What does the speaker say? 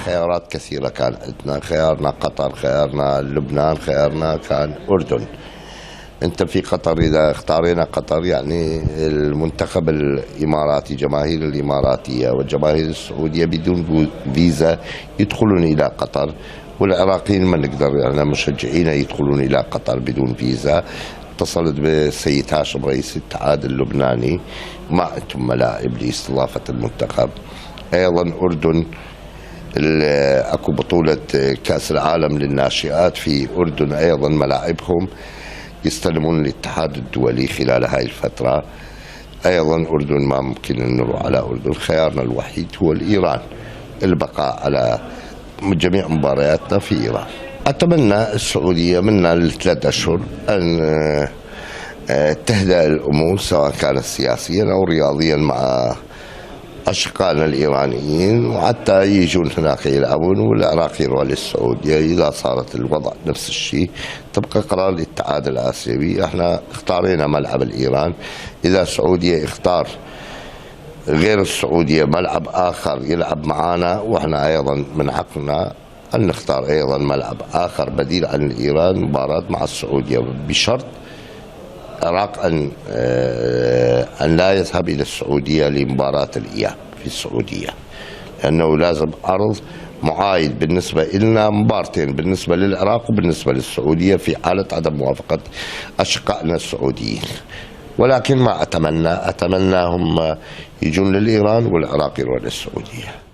خيارات كثيرة كان عندنا، خيارنا قطر، خيارنا لبنان، خيارنا كان أردن. أنت في قطر إذا اختارينا قطر يعني المنتخب الإماراتي، جماهير الإماراتية والجماهير السعودية بدون فيزا يدخلون إلى قطر، والعراقيين ما نقدر يعني مشجعين يدخلون إلى قطر بدون فيزا. اتصلت بالسيد هاشم رئيس الاتحاد اللبناني، ما عندهم ملاعب لاستضافة المنتخب. أيضا أردن اكو بطولة كأس العالم للناشئات في أردن، أيضا ملاعبهم يستلمون الاتحاد الدولي خلال هاي الفترة. أيضا أردن ما ممكن أن نروح على أردن، خيارنا الوحيد هو الإيران، البقاء على جميع مبارياتنا في إيران. أتمنى السعودية منا ل3 أشهر أن تهدأ الأمور سواء كانت سياسيا أو رياضيا مع أشقائنا الإيرانيين، وحتى يجون هناك يلعبون والعراق يروح للسعودية. إذا صارت الوضع نفس الشيء تبقى قرار الاتحاد الآسيوي. احنا اختارينا ملعب الإيران، إذا السعودية اختار غير السعودية ملعب آخر يلعب معنا، واحنا أيضا من حقنا أن نختار أيضا ملعب آخر بديل عن الإيران مباراة مع السعودية، بشرط العراق أن لا يذهب إلى السعودية لمباراة الإياب في السعودية، لأنه لازم عرض معايد بالنسبة لنا، مبارتين بالنسبة للعراق وبالنسبة للسعودية في حالة عدم موافقة أشقائنا السعوديين. ولكن ما أتمنى هم يجون للإيران والعراق يروح للسعودية.